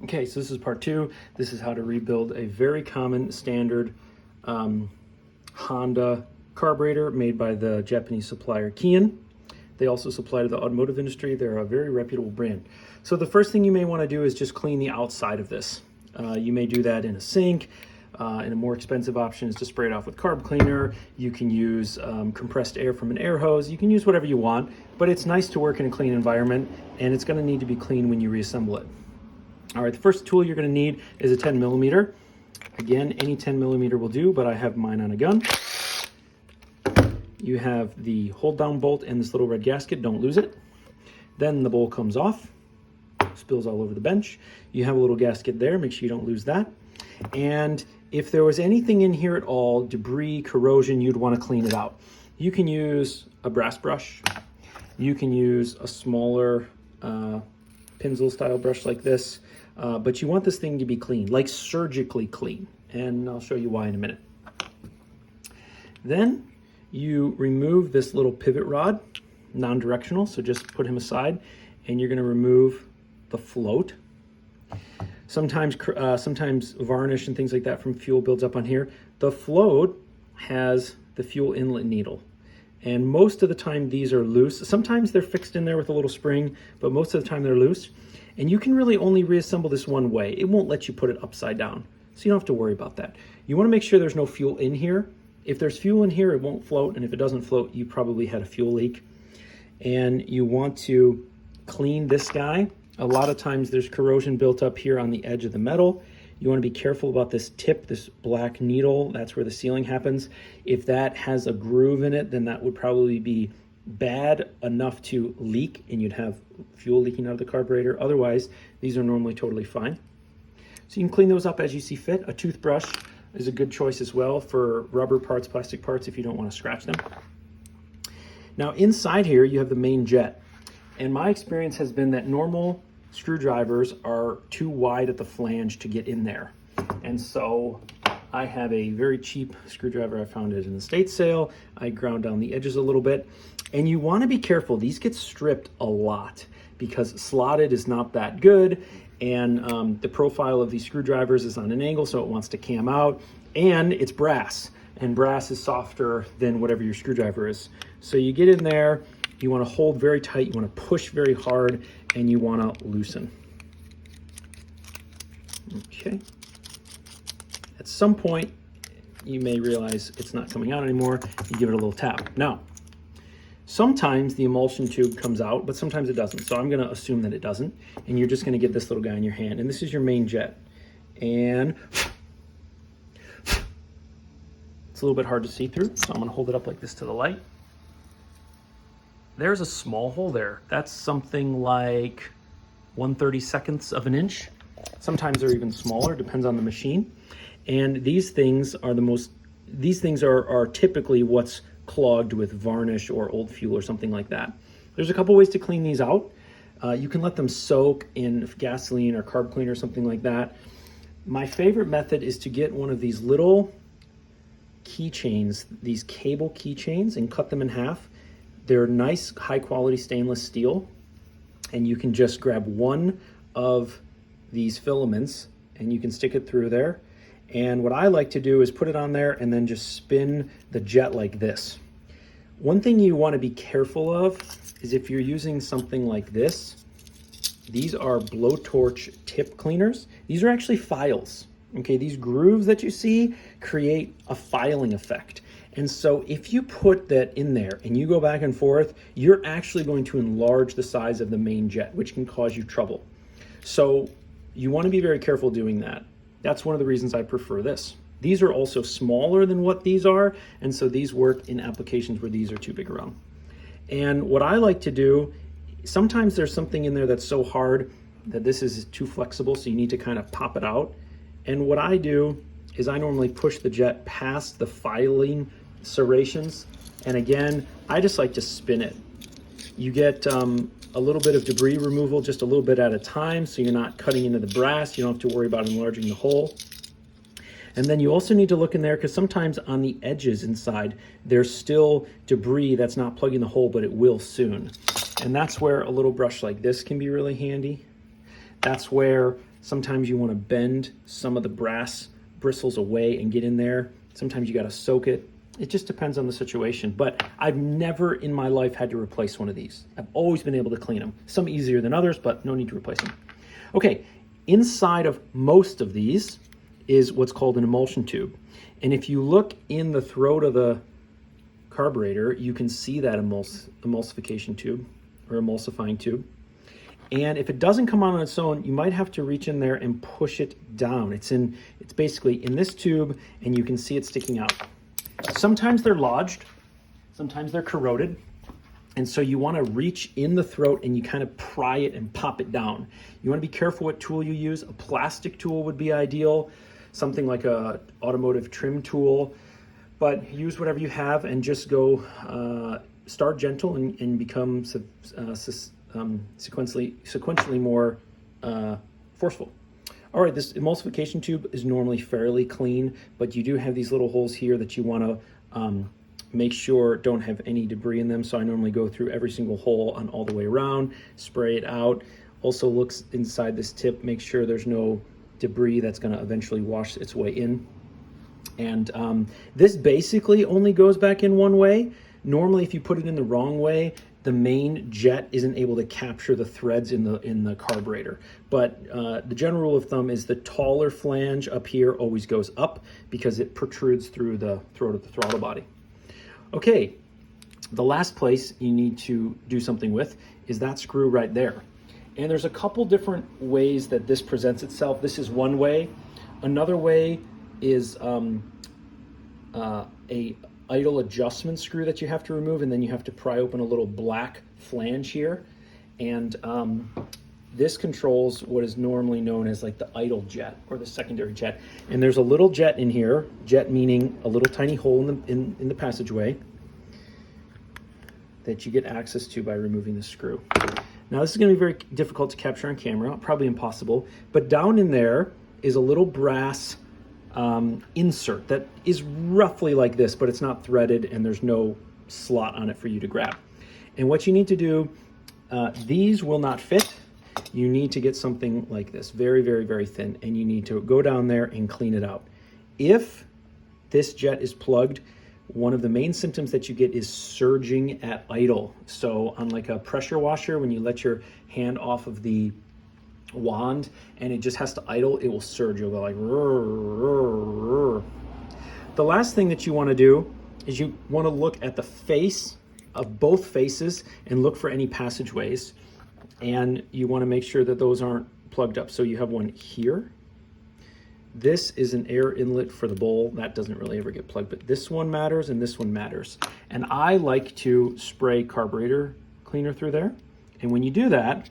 Okay, so this is part two. This is how to rebuild a very common standard Honda carburetor made by the Japanese supplier Kian. They also supply to the automotive industry. They're a very reputable brand. So the first thing you may want to do is just clean the outside of this. You may do that in a sink. And a more expensive option is to spray it off with carb cleaner. You can use compressed air from an air hose. You can use whatever you want, but it's nice to work in a clean environment, and it's going to need to be clean when you reassemble it. All right, the first tool you're going to need is a 10 millimeter. Again, any 10 millimeter will do, but I have mine on a gun. You have the hold down bolt and this little red gasket, don't lose it. Then the bowl comes off, spills all over the bench. You have a little gasket there, make sure you don't lose that. And if there was anything in here at all, debris, corrosion, you'd want to clean it out. You can use a brass brush. You can use a smaller Pinzel style brush like this, but you want this thing to be clean, like surgically clean. And I'll show you why in a minute. Then you remove this little pivot rod, non-directional, so just put him aside, and you're going to remove the float. Sometimes varnish and things like that from fuel builds up on here. The float has the fuel inlet needle, and most of the time these are loose. Sometimes they're fixed in there with a little spring, but most of the time they're loose. And you can really only reassemble this one way. It won't let you put it upside down, so you don't have to worry about that. You want to make sure there's no fuel in here. If there's fuel in here, it won't float, and if it doesn't float, you probably had a fuel leak. And you want to clean this guy. A lot of times there's corrosion built up here on the edge of the metal. You want to be careful about this tip, this black needle. That's where the sealing happens. If that has a groove in it, then that would probably be bad enough to leak, and you'd have fuel leaking out of the carburetor. Otherwise, these are normally totally fine. So you can clean those up as you see fit. A toothbrush is a good choice as well for rubber parts, plastic parts, if you don't want to scratch them. Now inside here, you have the main jet. And my experience has been that normal screwdrivers are too wide at the flange to get in there. And so I have a very cheap screwdriver. I found it in the estate sale. I ground down the edges a little bit. And you want to be careful. These get stripped a lot because slotted is not that good. And the profile of these screwdrivers is on an angle, so it wants to cam out. And it's brass. And brass is softer than whatever your screwdriver is. So you get in there. You want to hold very tight, you want to push very hard, and you want to loosen. Okay. At some point, you may realize it's not coming out anymore. You give it a little tap. Now, sometimes the emulsion tube comes out, but sometimes it doesn't. So I'm going to assume that it doesn't, and you're just going to get this little guy in your hand. And this is your main jet. And it's a little bit hard to see through, so I'm going to hold it up like this to the light. There's a small hole there. That's something like 1/32 of an inch. Sometimes they're even smaller, depends on the machine. And these things are are typically what's clogged with varnish or old fuel or something like that. There's a couple ways to clean these out. You can let them soak in gasoline or carb cleaner or something like that. My favorite method is to get one of these little keychains, these cable keychains, and cut them in half. They're nice, high quality stainless steel, and you can just grab one of these filaments and you can stick it through there. And what I like to do is put it on there and then just spin the jet like this. One thing you want to be careful of is if you're using something like this, these are blowtorch tip cleaners. These are actually files. Okay, these grooves that you see create a filing effect. And so if you put that in there and you go back and forth, you're actually going to enlarge the size of the main jet, which can cause you trouble. So you want to be very careful doing that. That's one of the reasons I prefer this. These are also smaller than what these are, and so these work in applications where these are too big around. And what I like to do, sometimes there's something in there that's so hard that this is too flexible, so you need to kind of pop it out. And what I do is I normally push the jet past the filing serrations, and again, I just like to spin it. You get a little bit of debris removal just a little bit at a time, so you're not cutting into the brass. You don't have to worry about enlarging the hole. And then you also need to look in there because sometimes on the edges inside, there's still debris that's not plugging the hole, but it will soon. And that's where a little brush like this can be really handy. That's where Sometimes you want to bend some of the brass bristles away and get in there. Sometimes you got to soak it. It just depends on the situation. But I've never in my life had to replace one of these. I've always been able to clean them. Some easier than others, but no need to replace them. Okay, inside of most of these is what's called an emulsion tube. And if you look in the throat of the carburetor, you can see that emulsification tube or emulsifying tube. And if it doesn't come on its own, you might have to reach in there and push it down. It's basically in this tube, and you can see it sticking out. Sometimes they're lodged, sometimes they're corroded. And so you want to reach in the throat and you kind of pry it and pop it down. You want to be careful what tool you use. A plastic tool would be ideal, something like a automotive trim tool, but use whatever you have and just go start gentle and become sequentially more forceful. All right, this emulsification tube is normally fairly clean, but you do have these little holes here that you want to make sure don't have any debris in them. So I normally go through every single hole on all the way around, spray it out. Also looks inside this tip, make sure there's no debris that's going to eventually wash its way in. And this basically only goes back in one way. Normally, if you put it in the wrong way, the main jet isn't able to capture the threads in the carburetor. But the general rule of thumb is the taller flange up here always goes up because it protrudes through the throat of the throttle body. Okay, the last place you need to do something with is that screw right there. And there's a couple different ways that this presents itself. This is one way. Another way is a idle adjustment screw that you have to remove, and then you have to pry open a little black flange here. And this controls what is normally known as like the idle jet or the secondary jet. And there's a little jet in here, jet meaning a little tiny hole in the passageway that you get access to by removing the screw. Now this is going to be very difficult to capture on camera, probably impossible, but down in there is a little brass insert that is roughly like this, but it's not threaded and there's no slot on it for you to grab. And what you need to do, these will not fit. You need to get something like this, very, very, very thin, and you need to go down there and clean it out. If this jet is plugged, one of the main symptoms that you get is surging at idle. So on like a pressure washer, when you let your hand off of the wand and it just has to idle, it will surge. You'll go like rrr, rrr, rrr. The last thing that you want to do is you want to look at the face of both faces and look for any passageways, and you want to make sure that those aren't plugged up. So you have one here. This is an air inlet for the bowl. That doesn't really ever get plugged, but this one matters and this one matters. And I like to spray carburetor cleaner through there. And when you do that,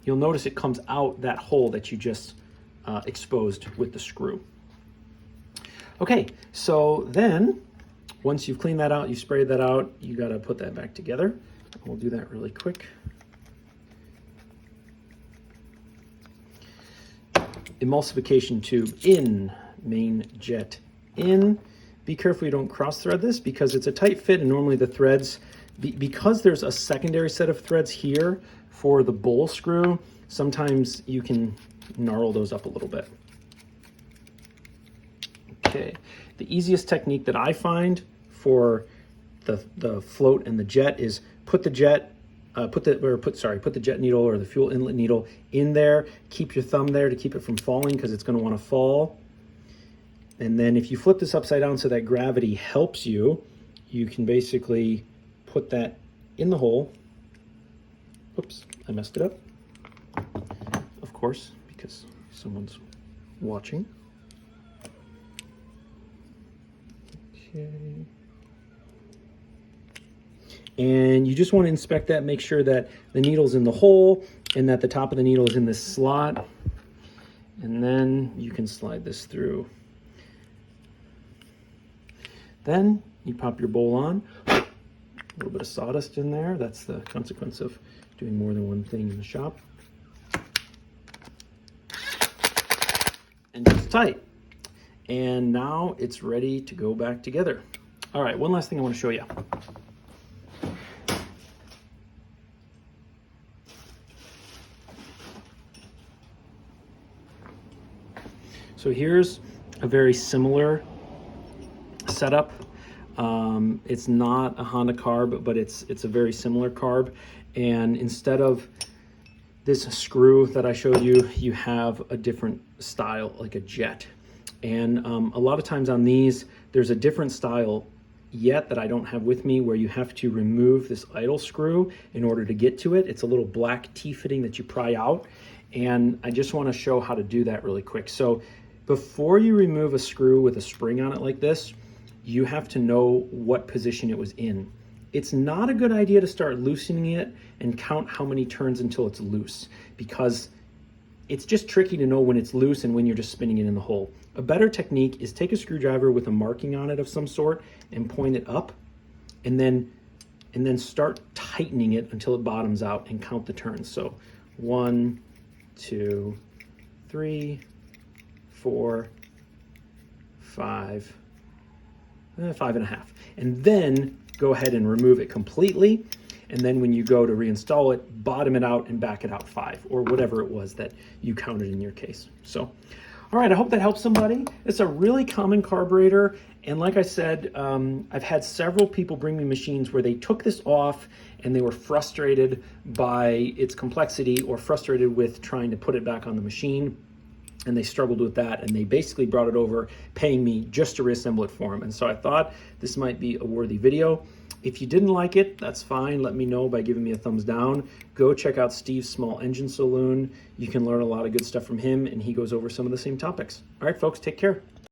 you'll notice it comes out that hole that you just exposed with the screw. Okay, so then once you've cleaned that out, you've sprayed that out, you gotta put that back together. We'll do that really quick. Emulsification tube in, main jet in. Be careful you don't cross thread this because it's a tight fit, and normally the threads, because there's a secondary set of threads here for the bowl screw, sometimes you can gnarl those up a little bit. Okay, the easiest technique that I find for the float and the jet is put the jet put the jet needle or the fuel inlet needle in there. Keep your thumb there to keep it from falling because it's going to want to fall. And then if you flip this upside down so that gravity helps you, you can basically put that in the hole. Oops, I messed it up. Of course, because someone's watching. Okay. And you just want to inspect that, make sure that the needle's in the hole and that the top of the needle is in this slot. And then you can slide this through. Then you pop your bowl on. A little bit of sawdust in there. That's the consequence of doing more than one thing in the shop. And just tight. And now it's ready to go back together. All right, one last thing I want to show you. So here's a very similar setup. It's not a Honda carb, but it's a very similar carb. And instead of this screw that I showed you, you have a different style, like a jet. And a lot of times on these, there's a different style yet that I don't have with me, where you have to remove this idle screw in order to get to it. It's a little black T-fitting that you pry out. And I just want to show how to do that really quick. So before you remove a screw with a spring on it like this, you have to know what position it was in. It's not a good idea to start loosening it and count how many turns until it's loose, because it's just tricky to know when it's loose and when you're just spinning it in the hole. A better technique is take a screwdriver with a marking on it of some sort and point it up, and then start tightening it until it bottoms out and count the turns. So 1, 2, 3, 4, 5, 5.5. And then go ahead and remove it completely. And then when you go to reinstall it, bottom it out and back it out 5, or whatever it was that you counted in your case. So, all right, I hope that helps somebody. It's a really common carburetor. And like I said, I've had several people bring me machines where they took this off and they were frustrated by its complexity, or frustrated with trying to put it back on the machine. And they struggled with that, and they basically brought it over paying me just to reassemble it for them. And so I thought this might be a worthy video. If you didn't like it, that's fine. Let me know by giving me a thumbs down. Go check out Steve's Small Engine Saloon. You can learn a lot of good stuff from him, and he goes over some of the same topics. All right, folks, take care.